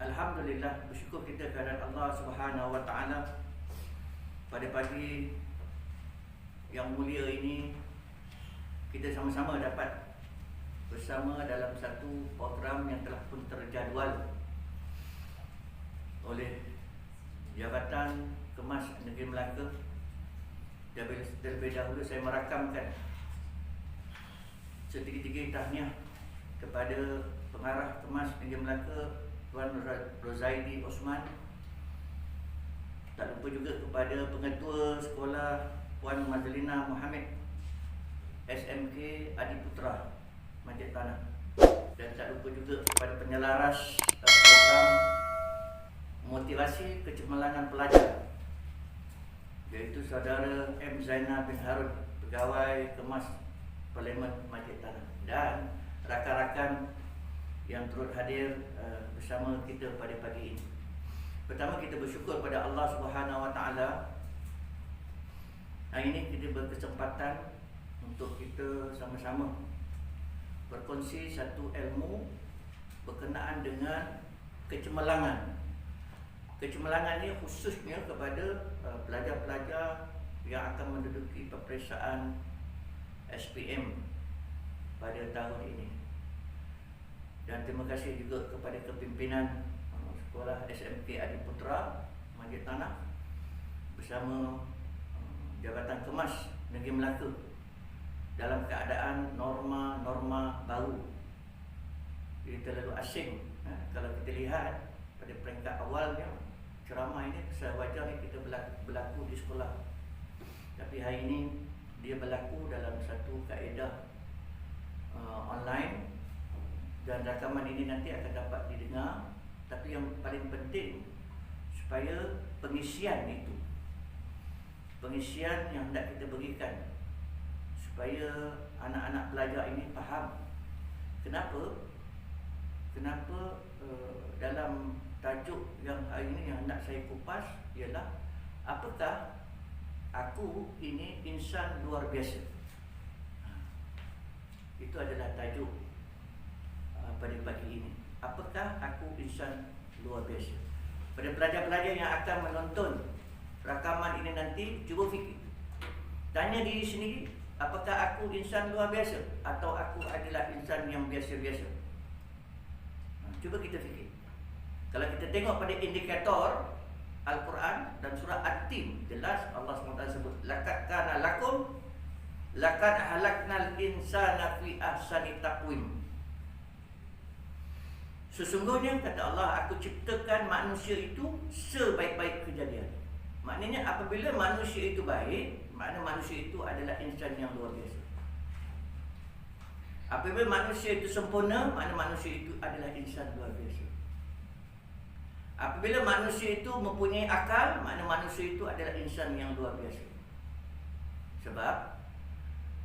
Alhamdulillah, bersyukur kita kepada Allah Subhanahu Wa Taala pada pagi yang mulia ini kita sama-sama dapat bersama dalam satu program yang telah pun terjadual oleh Jabatan Kemas Negeri Melaka. Terlebih dahulu saya merakamkan setiga-tiga tahniah kepada Pengarah Kemas Negeri Melaka Tuan Rozaidi Osman. Tak lupa juga kepada Pengetua Sekolah Puan Mazlina Muhammad SMK Adiputra Masjid Tanah. Dan tak lupa juga kepada penyelaras program motivasi kecemerlangan pelajar, iaitu Saudara M. Zainal bin Harun, Pegawai Kemas Parlimen Masjid Tanah, dan rakan-rakan yang turut hadir bersama kita pada pagi ini. Pertama, kita bersyukur pada Allah Subhanahu Wa Taala. Hari ini kita berkesempatan untuk kita sama-sama berkongsi satu ilmu berkenaan dengan kecemerlangan. Kecemerlangan ini khususnya kepada pelajar-pelajar yang akan menduduki peperiksaan SPM pada tahun ini. Dan terima kasih juga kepada kepimpinan Sekolah SMK Adiputra Masjid Tanah bersama Jabatan Kemas Negeri Melaka dalam keadaan norma-norma baru. Jadi terlalu asing kalau kita lihat pada peringkat awalnya ceramah ini sewajarnya kita berlaku di sekolah, tapi hari ini dia berlaku dalam satu kaedah online, dan rakaman ini nanti akan dapat didengar. Tapi yang paling penting supaya pengisian itu, pengisian yang hendak kita berikan, supaya anak-anak pelajar ini faham kenapa dalam tajuk yang hari ini yang hendak saya kupas ialah apakah aku ini insan luar biasa. Itu adalah tajuk pada pagi ini. Apakah aku insan luar biasa? Pada pelajar-pelajar yang akan menonton rakaman ini nanti, cuba fikir, tanya diri sendiri, apakah aku insan luar biasa atau aku adalah insan yang biasa-biasa? Cuba kita fikir. Kalau kita tengok pada indikator Al-Quran dan surah At-Tin, jelas Allah SWT sebut laqad kana lakum laqad halaknal insana fi ahsani taqwim. Sesungguhnya, kata Allah, aku ciptakan manusia itu sebaik-baik kejadian. Maknanya apabila manusia itu baik, makna manusia itu adalah insan yang luar biasa. Apabila manusia itu sempurna, makna manusia itu adalah insan luar biasa. Apabila manusia itu mempunyai akal, makna manusia itu adalah insan yang luar biasa. Sebab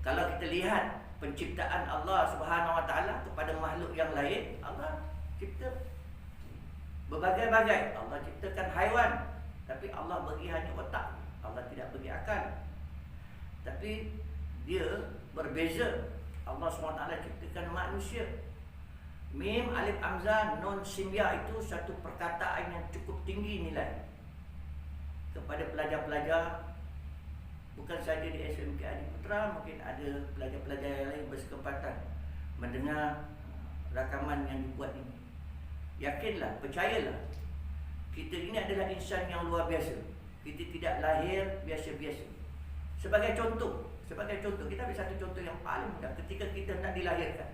kalau kita lihat penciptaan Allah Subhanahu Wa Taala kepada makhluk yang lain, Allah cipta berbagai-bagai. Allah ciptakan haiwan, tapi Allah bagi hanya otak. Allah tidak bagi akal. Tapi dia berbeza. Allah SWT ciptakan manusia. Mim, alif, hamzah, nun, simya itu satu perkataan yang cukup tinggi nilai kepada pelajar-pelajar. Bukan saja di SMK Adiputra, mungkin ada pelajar-pelajar yang lain berkesempatan mendengar rakaman yang dibuat ini. Yakinlah, percayalah, kita ini adalah insan yang luar biasa. Kita tidak lahir biasa-biasa. Sebagai contoh, kita ambil satu contoh yang paling mudah. Ketika kita nak dilahirkan,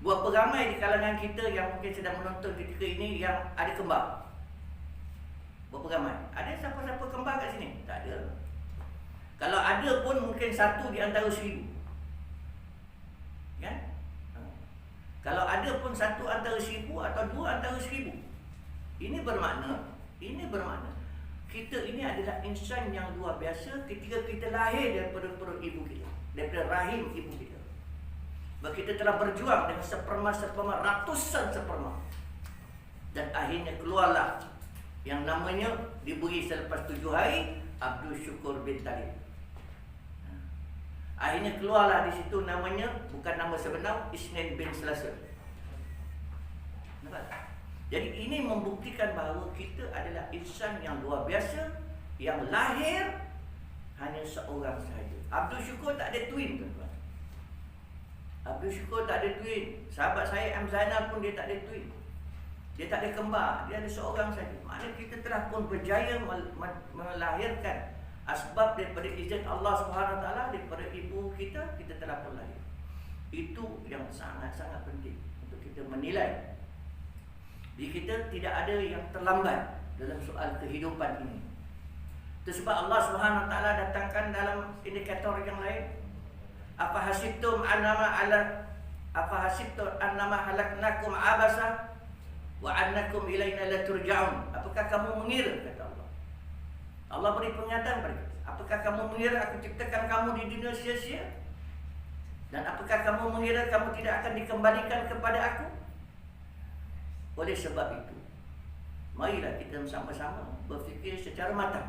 berapa ramai di kalangan kita yang mungkin sedang menonton ketika ini yang ada kembar? Berapa ramai? Ada siapa-siapa kembar kat sini? Tak ada. Kalau ada pun mungkin satu di antara 1000. Kan? Kalau ada pun satu antara 1000 atau dua antara 1000. Ini bermakna kita ini adalah insan yang luar biasa ketika kita lahir daripada perut ibu kita, daripada rahim ibu kita. Kita telah berjuang dengan sperma, ratusan sperma, dan akhirnya keluarlah yang namanya diberi selepas 7 hari Abdul Syukur bin Talib. Akhirnya keluarlah di situ namanya, bukan nama sebenar, Isnin bin Selasa. Nampak? Jadi ini membuktikan bahawa kita adalah insan yang luar biasa, yang lahir hanya seorang sahaja. Abdul Syukur tak ada twin, tuan-tuan. Abdul Syukur tak ada twin. Sahabat saya M. Zainal pun dia tak ada twin. Dia tak ada kembar, dia ada seorang saja. Maknanya kita telah pun berjaya melahirkan asbab daripada izin Allah Subhanahu Wa Taala, daripada ibu kita, kita telah pun lahir. Itu yang sangat-sangat penting untuk kita menilai. Jadi kita tidak ada yang terlambat dalam soal kehidupan ini. Itu sebab Allah Subhanahu Wa Taala datangkan dalam indikator yang lain. Apa hasibtum annama halaknakum abasa wa annakum ilaina la turja'un. Apakah kamu mengira, kata Allah. Allah beri pernyataan pada kita. Apakah kamu mengira aku ciptakan kamu di dunia sia-sia? Dan apakah kamu mengira kamu tidak akan dikembalikan kepada aku? Oleh sebab itu, marilah kita sama-sama berfikir secara matang.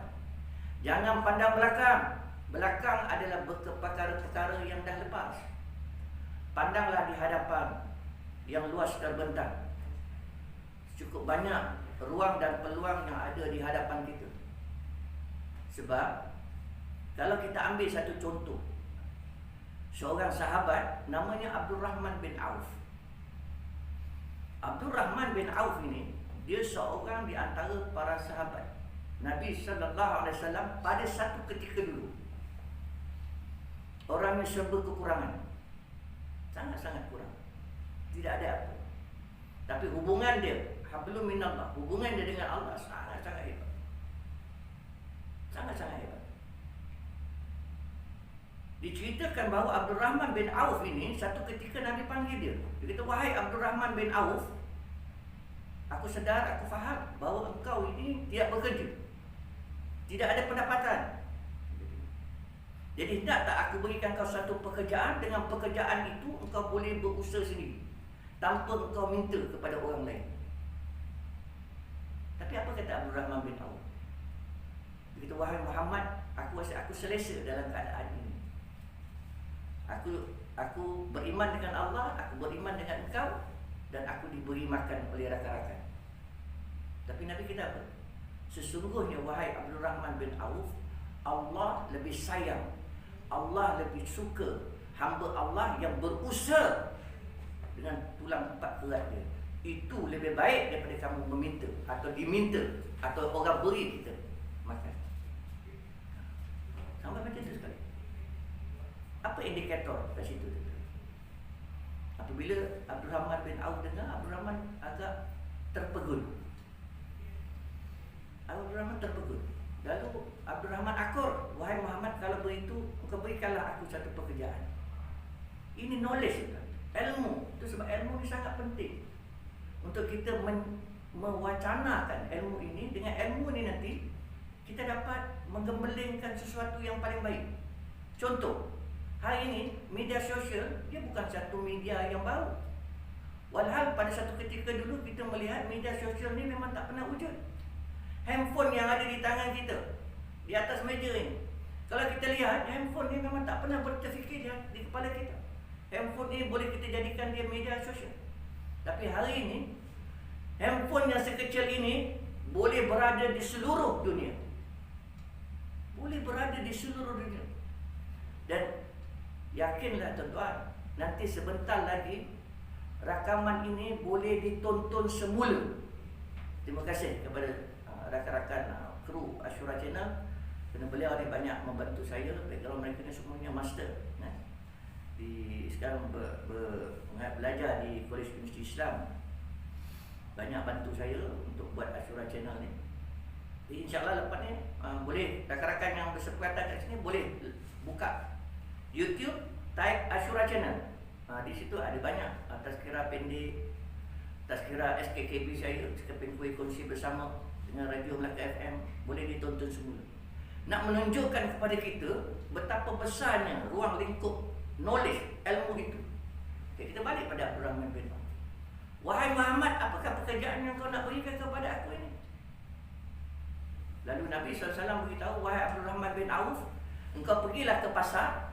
Jangan pandang belakang. Belakang adalah perkara-perkara yang dah lepas. Pandanglah di hadapan yang luas terbentang. Cukup banyak ruang dan peluang yang ada di hadapan kita. Sebab kalau kita ambil satu contoh, seorang sahabat namanya Abdul Rahman bin Auf. Abdul Rahman bin Auf ini, dia seorang di antara para sahabat Nabi sallallahu alaihi wasallam pada satu ketika dulu. Orangnya serba kekurangan. Sangat-sangat kurang. Tidak ada apa. Tapi hubungan dia, hablum minallah, hubungan dia dengan Allah sangat-sangat hebat. Sangat-sangat hebat. Diceritakan bahawa Abdul Rahman bin Auf ini satu ketika Nabi panggil dia. Dia kata, wahai Abdul Rahman bin Auf, aku sedar, aku faham bahawa engkau ini tidak bekerja, tidak ada pendapatan. Jadi hendak tak aku berikan kau satu pekerjaan, dengan pekerjaan itu engkau boleh berusaha sendiri tanpa engkau minta kepada orang lain. Tapi apa kata Abdul Rahman bin Auf? Dia kata, wahai Muhammad, aku rasa aku selesa dalam keadaan ini. Aku beriman dengan Allah, aku beriman dengan engkau, dan aku diberi makan oleh rakan-rakan. Tapi Nabi kata apa? Sesungguhnya wahai Abdul Rahman bin Auf, Allah lebih sayang, Allah lebih suka hamba Allah yang berusaha dengan tulang empat kerat dia. Itu lebih baik daripada kamu meminta atau diminta atau orang beri kita makan. Sampai macam tu sekali. Apa indikator kat situ? Apabila Abdul Rahman bin Auf dengar, Abdul Rahman agak terpegun. Abdul Rahman terpegun. Lalu Abdul Rahman akur, wahai Muhammad, kalau begitu engkau berikanlah aku satu pekerjaan. Ini knowledge, ilmu. Itu sebab ilmu ini sangat penting untuk kita mewacanakan ilmu ini. Dengan ilmu ini nanti kita dapat menggembelengkan sesuatu yang paling baik. Contoh, hari ini media sosial dia bukan satu media yang baru. Walhal pada satu ketika dulu kita melihat media sosial ni memang tak pernah wujud. Handphone yang ada di tangan kita, di atas meja ini, kalau kita lihat, handphone ni memang tak pernah berterfikir di kepala kita. Handphone ni boleh kita jadikan dia media sosial. Tapi hari ini, handphone yang sekecil ini boleh berada di seluruh dunia. Boleh berada di seluruh dunia. Dan yakinlah tuan-tuan, nanti sebentar lagi rakaman ini boleh ditonton semula. Terima kasih kepada rakan-rakan kru Ashura Channel, kerana beliau ni banyak membantu saya. Background mereka ni semuanya master, sekarang belajar di Kolej Universiti Islam. Banyak bantu saya untuk buat Ashura Channel ni. Jadi insyaAllah lepas ni boleh rakan-rakan yang bersepakatan kat sini boleh buka YouTube, type Ashura Channel. Di situ ada banyak tazkirah pendek, tazkirah SKKB saya, Sekeping Kuih Kongsi Bersama dengan Radio Melaka FM, boleh ditonton semula. Nak menunjukkan kepada kita betapa besarnya ruang lingkup knowledge, ilmu itu. Okay, kita balik pada Abdul Rahman bin Auf. Wahai Muhammad, apakah pekerjaan yang kau nak berikan kepada aku ini? Lalu Nabi SAW beritahu, wahai Abdul Rahman bin Auf, engkau pergilah ke pasar.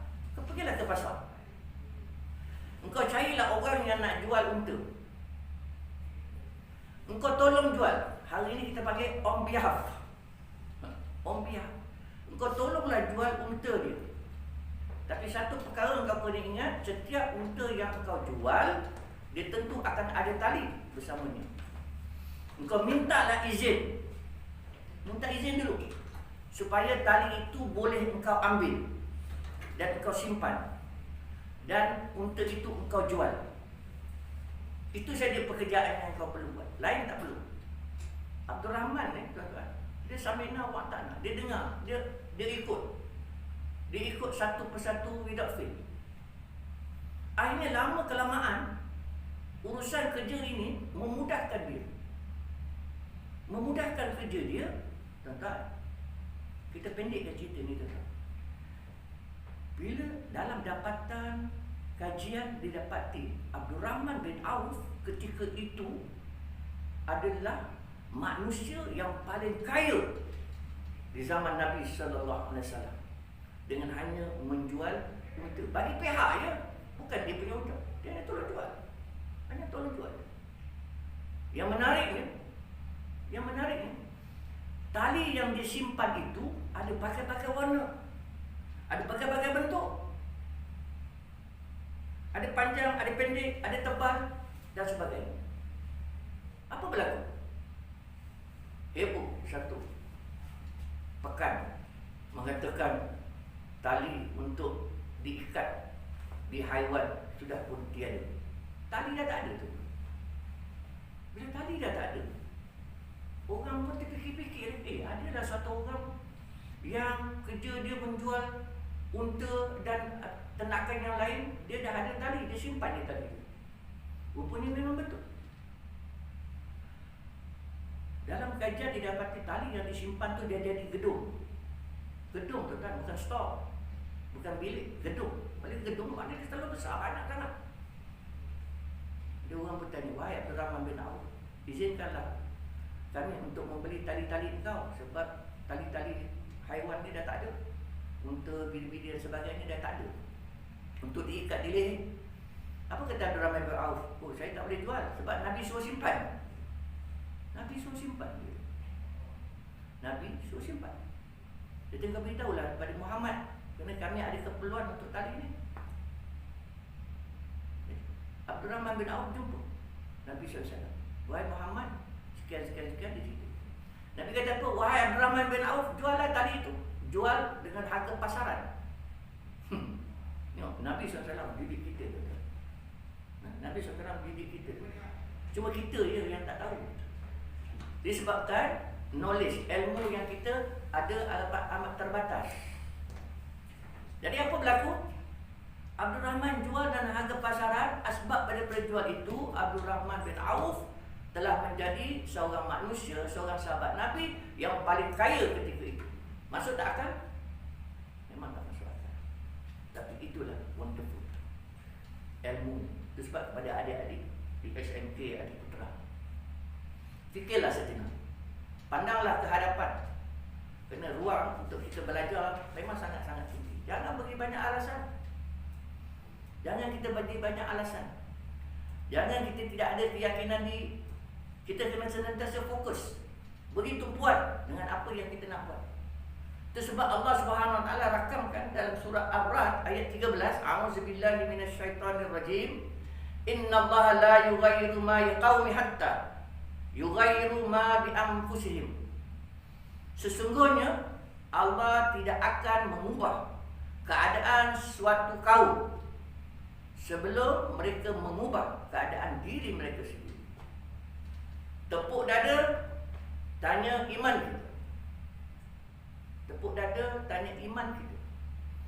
Engkau carilah orang yang nak jual unta. Engkau tolong jual. Hari ini kita pakai on behalf. On behalf. Engkau tolonglah jual unta dia. Tapi satu perkara engkau kena ingat, setiap unta yang engkau jual, dia tentu akan ada tali bersamanya. Engkau mintalah izin. Minta izin dulu supaya tali itu boleh engkau ambil dan engkau simpan, dan unta itu engkau jual. Itu saja pekerjaan yang engkau perlu buat. Lain tak perlu. Abdul Rahman tuan-tuan, dia samina wa ta'ala. Dia dengar, dia ikut. Dia ikut satu persatu without fail. Akhirnya lama kelamaan urusan kerja ini memudahkan dia. Memudahkan kerja dia, tuan-tuan. Kita pendekkan cerita ni, tuan-tuan. Bila dalam dapatan kajian didapati Abdul Rahman bin Auf ketika itu adalah manusia yang paling kaya di zaman Nabi sallallahu alaihi wasallam, dengan hanya menjual unta bagi pihak ya, bukan dia punya unta, dia hanya tolong jual, hanya tolong jual. Yang menariknya, tali yang disimpan itu ada pakai-pakai warna, ada pakai-pakai bentuk, ada panjang, ada pendek, ada tebal dan sebagainya. Apa berlaku? Heboh satu pekan mengatakan tali untuk diikat di haiwan sudah pun tiada. Tali dah tak ada tu. Bila tali dah tak ada, orang pun terfikir-fikir, adalah satu orang yang kerja dia menjual unta dan ternakan yang lain, dia dah ada tali, dia simpan dia tali. Rupanya memang betul. Dalam kajian didapati tali yang disimpan tu dia jadi gedung. Gedung tu kan, bukan store, bukan bilik, gedung. Balik gedung mana dia terlalu besar, banyak sangat. Dia orang bertanya, wahai Abdul Rahman bin Auf, izinkanlah kami untuk membeli tali-tali engkau, sebab tali-tali haiwan ni dah tak ada. Unta, bili-bili dan sebagainya dah tak ada untuk diikat di leher. Apa kata Abdul Rahman bin Auf? Oh, saya tak boleh jual sebab Nabi suruh simpan. Nabi suruh simpan dia. Nabi suruh simpan. Dia tinggal beritahulah kepada Muhammad, kerana kami ada keperluan untuk tali ini. Abdul Rahman bin Auf jumpa Nabi SAW. Wahai Muhammad, sekian di situ. Nabi kata apa? Wahai Abdul Rahman bin Auf, juallah tali itu. Jual dengan harga pasaran. Nabi SAW didik kita. Nabi SAW didik kita. Cuma kita je yang tak tahu. Disebabkan knowledge, ilmu yang kita ada amat terbatas. Jadi apa berlaku? Abdul Rahman jual dan harga pasaran. Asbab daripada jual itu, Abdul Rahman bin Auf telah menjadi seorang manusia, seorang sahabat Nabi yang paling kaya ketika itu. Masuk tak akal? Memang tak masuk akal. Tapi itulah wonderful ilmu. Itu sebab kepada adik-adik di SMK Adi Putra, fikirlah sejenak, pandanglah ke hadapan. Kerana ruang untuk kita belajar memang sangat-sangat tinggi. Jangan beri banyak alasan. Jangan kita bagi banyak alasan. Jangan kita tidak ada keyakinan diri. Kita kena senantiasa fokus, beri tumpuan dengan apa yang kita nak buat. Itu sebab Allah Subhanahu Wa Taala rakamkan dalam surah Ar-Ra'd ayat 13, A'udzubillahi minasyaitonirrajim. Innallaha la yughayyiru ma biqaumin hatta yughayyiru ma bi anfusihim. Sesungguhnya Allah tidak akan mengubah keadaan suatu kaum sebelum mereka mengubah keadaan diri mereka sendiri. Tepuk dada, tanya iman kita. Tepuk dada, tanya iman kita.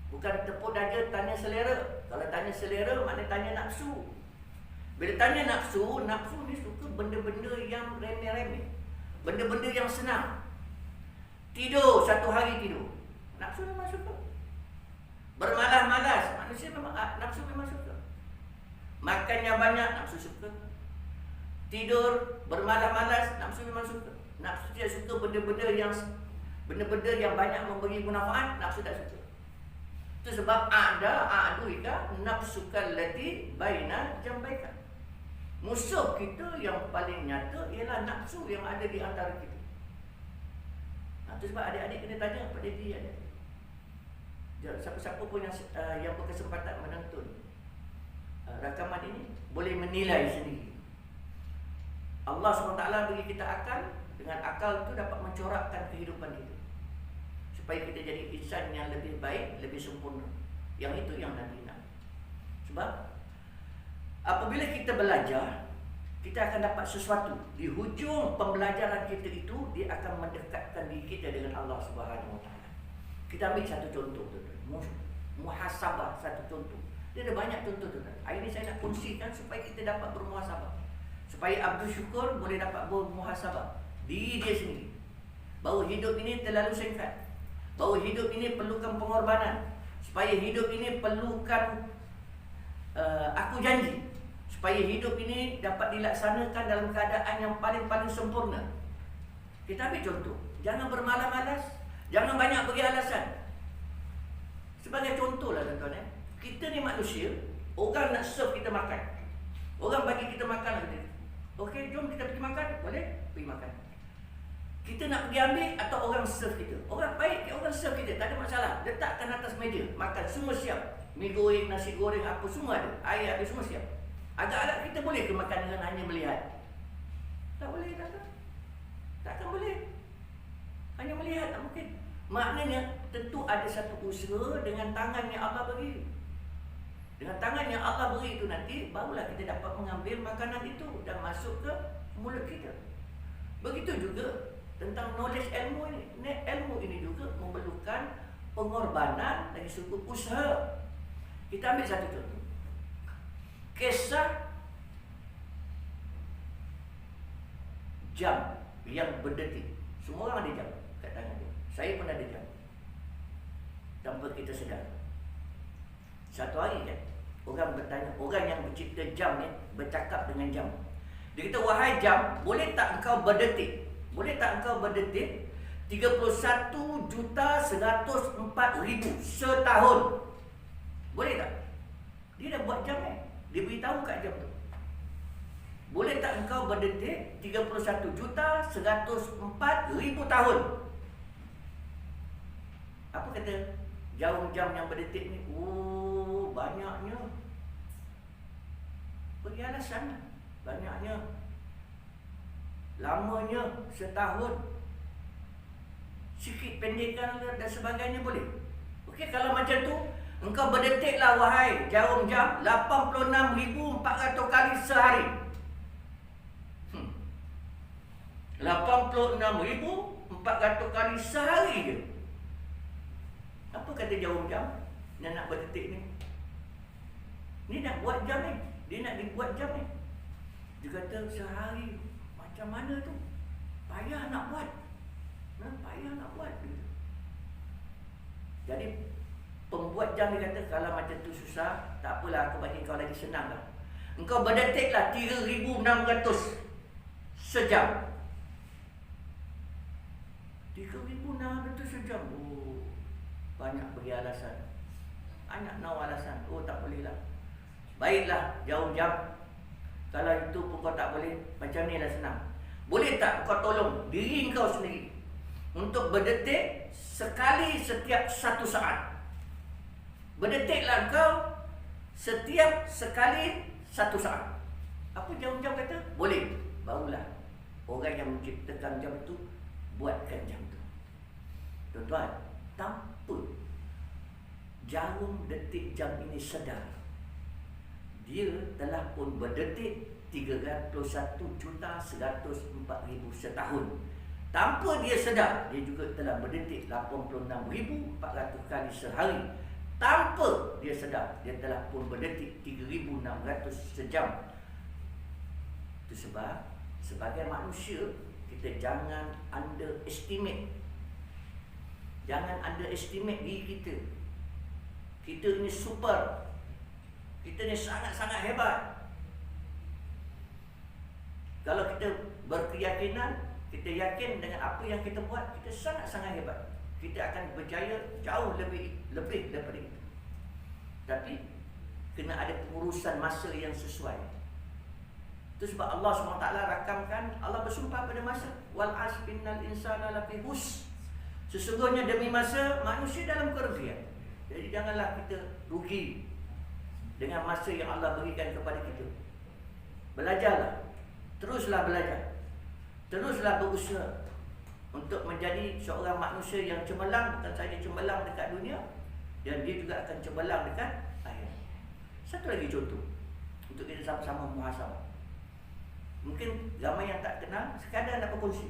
Bukan tepuk dada, tanya selera. Kalau tanya selera, maknanya tanya nafsu. Bila tanya nafsu, nafsu ni suka benda-benda yang remeh-remeh, benda-benda yang senang. Tidur, satu hari tidur, nafsu memang suka. Bermalas-malas, manusia memang, nafsu memang suka. Makan yang banyak, nafsu suka. Tidur, bermalas-malas, nafsu memang suka. Nafsu tidak suka benda-benda yang banyak memberi manfaat, nafsu tak suka. Itu sebab a'duika nafsukal lati baina jambaika. Musuh kita yang paling nyata ialah nafsu yang ada di antara kita. Itu sebab adik-adik kena tanya pada diri adik. Siapa-siapa pun yang berkesempatan menonton rakaman ini boleh menilai sendiri. Allah SWT bagi kita akal. Dengan akal itu dapat mencorakkan kehidupan kita, supaya kita jadi insan yang lebih baik, lebih sempurna. Yang itu yang Nabi nak. Sebab apabila kita belajar, kita akan dapat sesuatu. Di hujung pembelajaran kita itu, dia akan mendekatkan diri kita dengan Allah Subhanahu Wa Taala. Kita ambil satu contoh, muhasabah, satu contoh. Dia ada banyak contoh, tuan. Hari ini saya nak kongsikan supaya kita dapat bermuhasabah, supaya Abdul Syukur boleh dapat bermuhasabah diri dia sendiri, bahawa hidup ini terlalu singkat, bahawa hidup ini perlukan pengorbanan, supaya hidup ini perlukan aku janji, supaya hidup ini dapat dilaksanakan dalam keadaan yang paling-paling sempurna. Kita ambil contoh, jangan bermalas-malas, jangan banyak bagi alasan. Sebagai contohlah tuan-tuan, kita ni manusia, orang nak serve kita makan, orang bagi kita makan, okey, jom kita pergi makan, boleh? Pergi makan. Kita nak pergi ambil atau orang serve kita? Orang baik, orang serve kita, tak ada masalah. Letakkan atas meja, makan, semua siap. Mi goreng, nasi goreng, apa semua ada. Air ada, semua siap. Agak-agak kita boleh ke makan dengan hanya melihat? Tak boleh, takkan? Takkan boleh. Hanya melihat tak mungkin. Maknanya tentu ada satu usaha dengan tangan yang Allah beri. Dengan tangan yang Allah beri itu nanti, barulah kita dapat mengambil makanan itu dan masuk ke mulut kita. Begitu juga tentang knowledge ilmu ini. Ilmu ini juga memerlukan pengorbanan dari segi usaha. Kita ambil satu contoh. Kisah jam yang berdetik. Semua orang ada jam kat tangan dia. Saya pun ada jam, tanpa kita sedar. Satu hari kan, orang bertanya, orang yang mencipta jam ni bercakap dengan jam. Dia kata, wahai jam, boleh tak engkau berdetik? Boleh tak engkau berdetik 31.104.000 setahun? Boleh tak? Dia dah buat jam ni. Dia beritahu kat jam tu. Boleh tak engkau berdetik 31.104.000 tahun? Apa kata jarum jam yang berdetik ni? Oh, banyaknya. Bagi alasan. Banyaknya. Lamanya setahun. Sikit pendekkan dan sebagainya boleh. Okey, kalau macam tu, engkau berdetiklah wahai jarum jam 86.400 kali sehari. 86.400 kali sehari je. Apa kata jarum jam yang nak berdetik ni? Ni nak buat jam ni. Dia nak dibuat jam ni. Dia kata sehari. Macam mana tu? Payah nak buat. Payah nak buat. Jadi pembuat jam dia kata, kalau macam tu susah, tak apalah, aku bagi kau lagi senang lah. Engkau berdetiklah 3,600 sejam. 3,600 sejam. Oh, banyak bagi alasan. Banyak no alasan. Oh, tak boleh lah. Baiklah, jarum jam. Kalau itu pun kau tak boleh, macam ni lah senang. Boleh tak kau tolong diri kau sendiri untuk berdetik sekali setiap 1 saat? Berdetiklah kau setiap sekali 1 saat. Apa jarum jam kata? Boleh. Barulah orang yang menciptakan jam itu buatkan jam itu. Tuan-tuan, tanpa jarum detik jam ini sedar, dia telah pun berdetik 31.104.000 setahun. Tanpa dia sedar, dia juga telah berdetik 86.400 kali sehari. Tanpa dia sedar, dia telah pun berdetik 3,600 sejam. Itu sebab sebagai manusia, kita jangan underestimate. Jangan underestimate diri kita. Kita ini super. Kita ni sangat-sangat hebat. Kalau kita berkeyakinan, kita yakin dengan apa yang kita buat, kita sangat-sangat hebat. Kita akan berjaya jauh lebih daripada itu. Tapi kena ada pengurusan masa yang sesuai. Itu sebab Allah SWT rakamkan, Allah bersumpah pada masa, wal asr innal insana lafi khusr. Sesungguhnya demi masa, manusia dalam kerugian. Jadi janganlah kita rugi dengan masa yang Allah berikan kepada kita. Belajarlah, teruslah belajar, teruslah berusaha untuk menjadi seorang manusia yang cemerlang. Bukan saja cemerlang dekat dunia, dan dia juga akan cemerlang dekat akhirat. Satu lagi contoh untuk kita sama-sama muhasabah. Mungkin ramai yang tak kenal, sekadar nak berkongsi.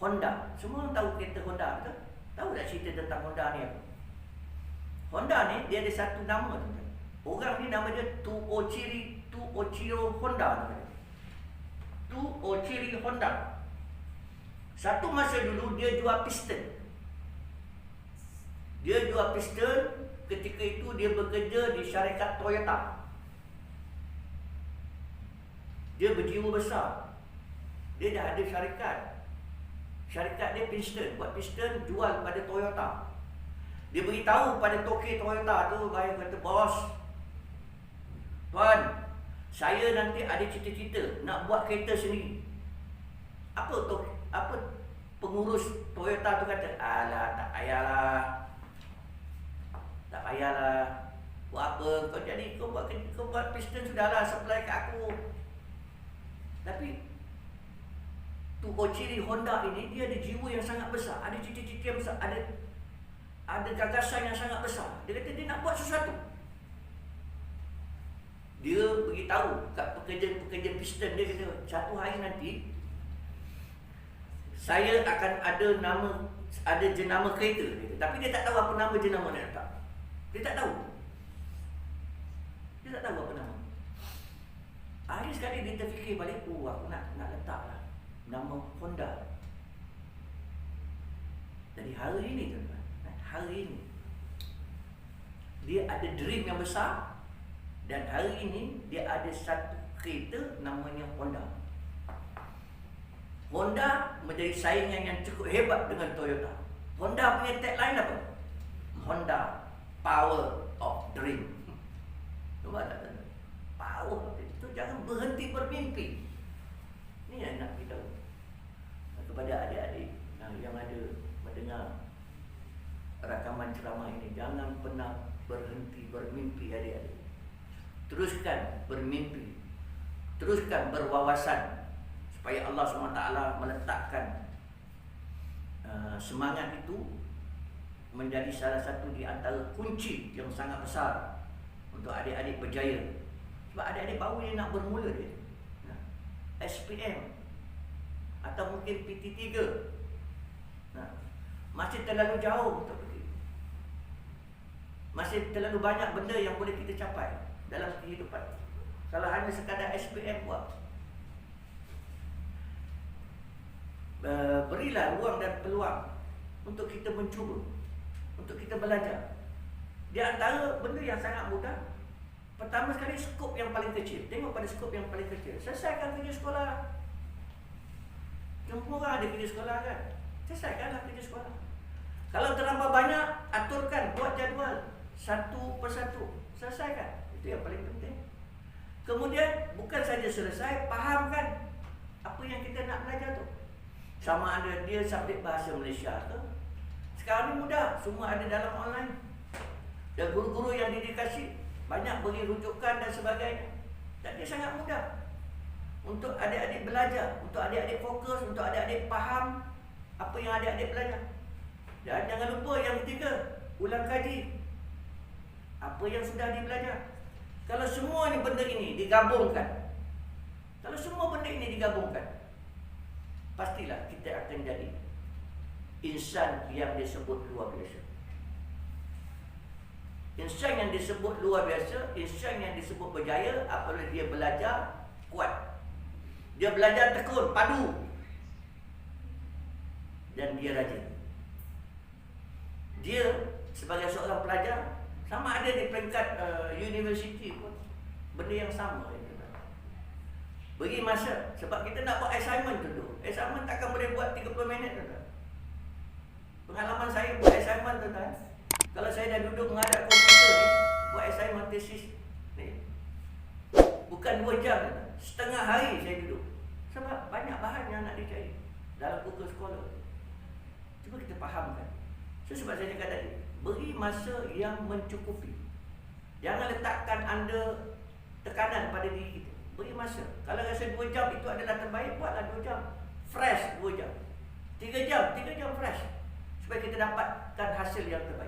Honda, semua orang tahu kereta Honda, betul? Tahu tak cerita tentang Honda ni apa? Honda ni dia ada satu nama, tuan. Orang ni nama dia Tuochiro Honda, tuan. Tuochiro Honda. Satu masa dulu dia jual piston. Dia jual piston, ketika itu dia bekerja di syarikat Toyota. Dia berjiwa besar. Dia dah ada syarikat. Syarikat dia piston, buat piston jual pada Toyota. Dia beritahu pada toke Toyota tu, baik kata, bos, tuan, saya nanti ada cita-cita nak buat kereta sendiri. Apa pengurus Toyota tu kata, alah, tak payahlah. Buat apa? Kau buat piston sudahlah, supply kat aku. Tapi Tuochiro Honda ini, dia ada jiwa yang sangat besar, ada cita-cita yang besar, ada gagasan yang sangat besar. Dia kata dia nak buat sesuatu. Dia beritahu kat pekerja-pekerja piston, dia kata, satu hari nanti saya akan ada jenama kereta. Tapi dia tak tahu apa nama jenama dia letak. Dia tak tahu apa nama. Hari sekali dia terfikir balik, aku nak letaklah nama Honda. Jadi hari ini, tuan-tuan, hari ini dia ada dream yang besar, dan hari ini dia ada satu kereta namanya Honda. Honda menjadi saingan yang cukup hebat dengan Toyota. Honda punya tagline apa? Honda, power of dream. Cuba tak tahu. Power itu, jangan berhenti bermimpi. Ini yang nak kita kepada adik-adik yang ada mendengar rakaman ceramah ini. Jangan pernah berhenti bermimpi, adik-adik. Teruskan bermimpi, teruskan berwawasan, supaya Allah SWT meletakkan semangat itu menjadi salah satu di antara kunci yang sangat besar untuk adik-adik berjaya. Sebab adik-adik baru dia nak bermula dia, SPM atau mungkin PT3, masih terlalu jauh untuk pergi. Masih terlalu banyak benda yang boleh kita capai dalam kehidupan. Kalau hanya sekadar SPM buat, berilah ruang dan peluang untuk kita mencuba, untuk kita belajar. Di antara benda yang sangat mudah, pertama sekali skop yang paling kecil. Tengok pada skop yang paling kecil. Selesaikan kerja sekolah. Semua orang ada kerja sekolah kan? Selesaikanlah kerja sekolah. Kalau terlampau banyak, aturkan, buat jadual satu persatu. Selesaikan. Itu yang paling penting. Kemudian bukan saja selesai, fahamkan apa yang kita nak belajar tu. Sama ada dia subjek bahasa Malaysia ke. Sekarang ni mudah, semua ada dalam online. Dan guru-guru yang didikasi banyak beri rujukan dan sebagainya. Dan dia sangat mudah untuk adik-adik belajar, untuk adik-adik fokus, untuk adik-adik faham apa yang adik-adik belajar. Dan jangan lupa yang ketiga, ulang kaji apa yang sudah dibelajar. Kalau semua ni benda ini digabungkan, pastilah kita akan jadi insan yang disebut luar biasa. Insan yang disebut luar biasa, insan yang disebut berjaya apabila dia belajar kuat. Dia belajar tekun, padu, dan dia rajin. Dia sebagai seorang pelajar, sama ada di peringkat universiti pun, benda yang sama. Beri masa, sebab kita nak buat assignment dulu. Assignment takkan boleh buat 30 minit tuan. Pengalaman saya buat assignment tuan. Kalau saya dah duduk menghadap komputer ni, buat assignment tesis ni, bukan Bukan 2 jam, setengah hari saya duduk. Sebab banyak bahan yang nak dicari dalam Google Scholar. Cuba kita fahamkan. So, sebab saya cakap tadi, beri masa yang mencukupi. Jangan letakkan anda tekanan pada diri kita. Beri masa. Kalau rasa 2 jam itu adalah terbaik, buatlah 2 jam. Fresh 2 jam. 3 jam fresh. Supaya kita dapatkan hasil yang terbaik.